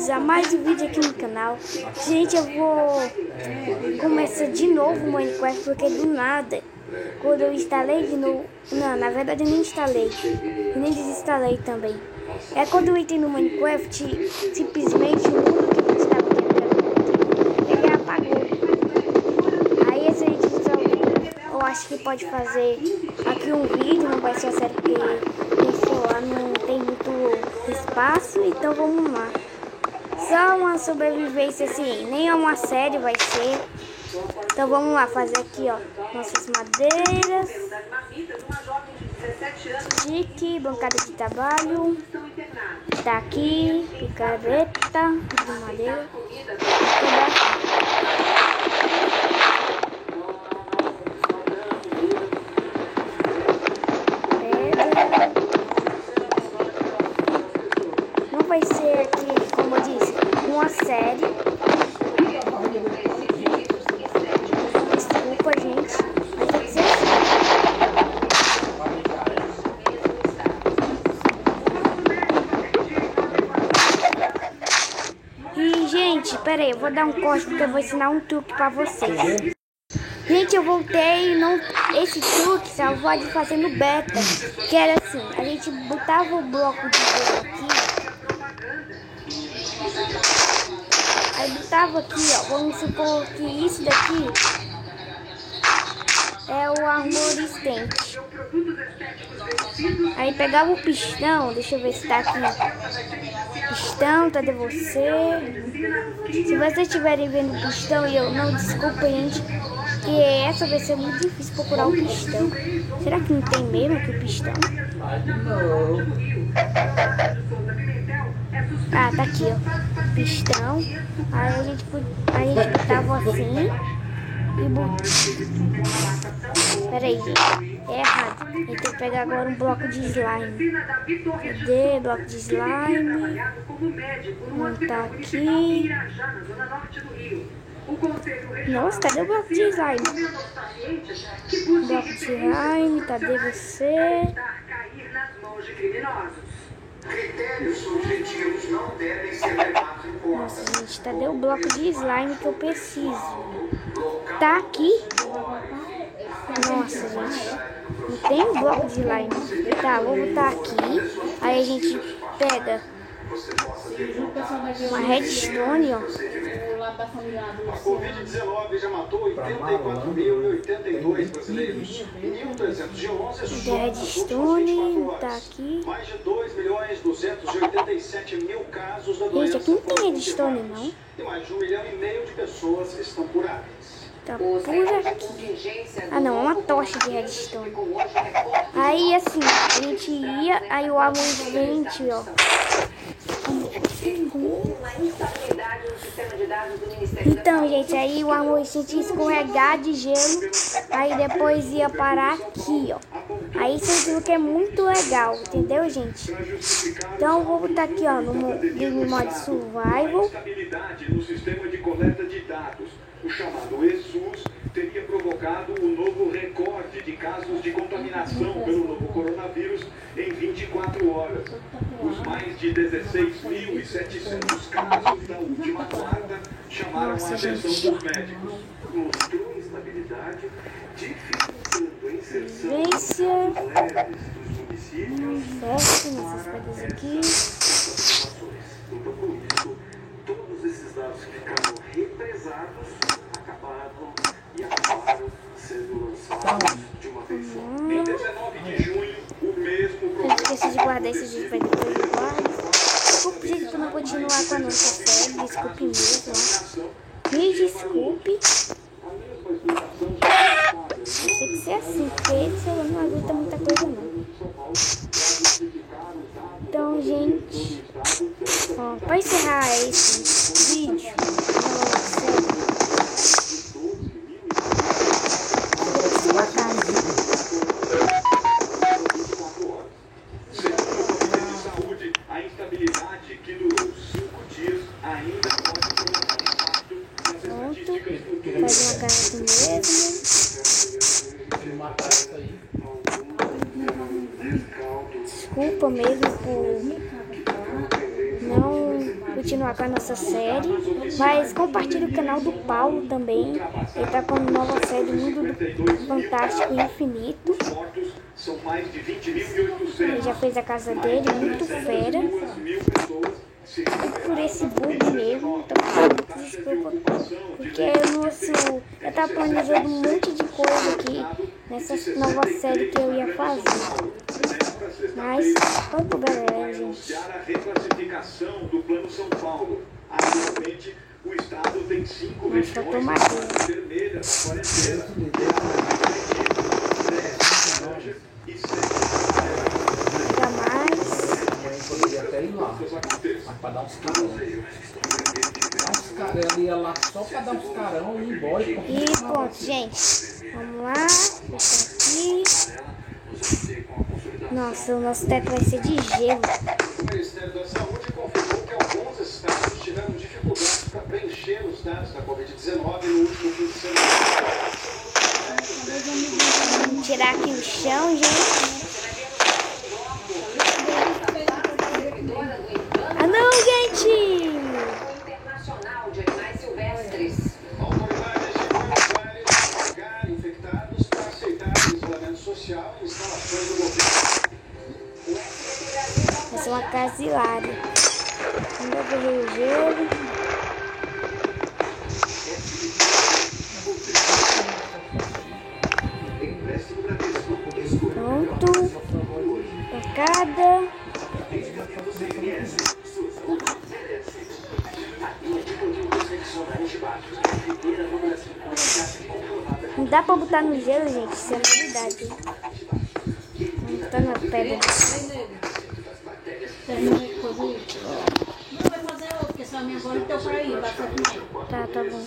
bem-vindos a mais um vídeo aqui no canal. Gente, eu vou começar de novo o Minecraft porque do nada, quando eu instalei de novo, não, na verdade eu nem instalei, eu nem desinstalei também. É quando eu entrei no Minecraft, simplesmente o mundo que eu estava quebrando, ele apagou. Aí esse gente eu acho que pode fazer aqui um vídeo, não vai ser a série porque esse celular não tem muito espaço, então vamos lá. Só uma sobrevivência assim, nem é uma série vai ser. Então vamos lá fazer aqui, ó, nossas madeiras. Chique, bancada de trabalho. Tá aqui, picareta de madeira. Não vai ser aqui, como eu disse, uma série. Desculpa, gente, mas tem que ser assim. E, gente, pera aí, eu vou dar um corte porque eu vou ensinar um truque pra vocês. Gente, eu voltei, não, esse truque só pode fazer no beta, que era assim, a gente botava o bloco de gelo aqui, aí botava aqui, ó, vamos supor que isso daqui é o armor stent. Aí pegava o pistão, deixa eu ver se tá aqui, pistão, cadê você? Se vocês estiverem vendo o pistão e eu não, desculpa, gente, que essa vai ser muito difícil procurar o pistão. Será que não tem mesmo aqui o pistão? Ah, tá aqui, ó, pistão. Aí a gente botava assim e peraí, gente, é errado. A gente tem que pegar agora um bloco de slime. Cadê bloco de slime? Montar aqui. Nossa, cadê o bloco de slime? Bloco de slime, cadê você? Nossa, gente, cadê o bloco de slime que eu preciso? Tá aqui? Nossa, gente, não tem um bloco de slime. Tá, vou botar aqui. Aí a gente pega uma redstone, ó. A Covid-19 já matou 84.082 brasileiros. Em 1.311 redstone, tá aqui. Mais de 2.287.000 casos da doença. Gente, aqui não tem redstone, não. E mais de 1,5 milhão de pessoas estão curadas. Tá por aqui. Ah, não, uma tocha de redstone. Aí, assim, a gente ia, aí o amonvente, ó. Então, gente, aí o amonvente ia escorregar de gelo, aí depois ia parar aqui, ó. Aí vocês viram que é muito legal, entendeu, gente? Então, eu vou botar aqui, ó, no modo survival. No sistema de coleta de dados, o chamado ESUS teria provocado um novo recorde de casos de contaminação pelo novo coronavírus em 24 horas. Os mais de 16.700 casos da última quarta chamaram a atenção dos médicos. Mostrou instabilidade, dificultando a inserção leves dos municípios. Fecha nessas coisas aqui. Então, com isso, todos esses dados que ficaram represados acabaram sendo lançados de uma vez só. Em 19 de junho, o mesmo Eu esqueci de guardar esse vídeo pra depois eu guardo. Desculpe, gente, por não continuar com a nossa série. Desculpe mesmo, ó. Me desculpe. Vai ter que ser assim, porque esse celular não aguenta muita coisa, não. Então, gente, ó, pra encerrar esse vídeo, a instabilidade que durou 5 dias ainda pode provocar impacto nas estatísticas futuras. faz uma cara assim mesmo. Desculpa mesmo por não continuar com a nossa série. Mas compartilhe o canal do Paulo também. Ele tá com uma nova série Mundo do Fantástico e Infinito. Ele já fez a casa dele, muito fera. E por esse bug mesmo, tô pedindo desculpa, porque eu tava planejando um monte de coisa aqui nessa nova série que eu ia fazer. Mas, vamos galera, gente. A reclassificação do Plano São Paulo. Atualmente, o estado tem 5 regiões vermelhas na quarentena. Ainda mais. Poderia até ir lá, mas para dar uns carão. Ela ia lá só para dar uns carão e ir embora. E pronto, gente. Vamos lá. Deixa aqui. Nossa, o nosso teto vai ser de gelo. O Ministério da Saúde confirmou que alguns estados tiveram dificuldades para preencher os dados da Covid-19 no último fim de semana. Vamos tirar aqui o chão, gente. Ah não, gente! Internacional de Animais Silvestres. Autoridades de Buenos Aires pagaram infectados para aceitar o isolamento social e instalações do governo. Vai ser uma casa hilária. Ainda vou o gelo. Pronto. Tocada. Não dá pra botar no gelo, gente. Isso é novidade. Vamos botar na pedra. Não vai fazer outro, porque só a minha avó não deu pra ir. Tá bom.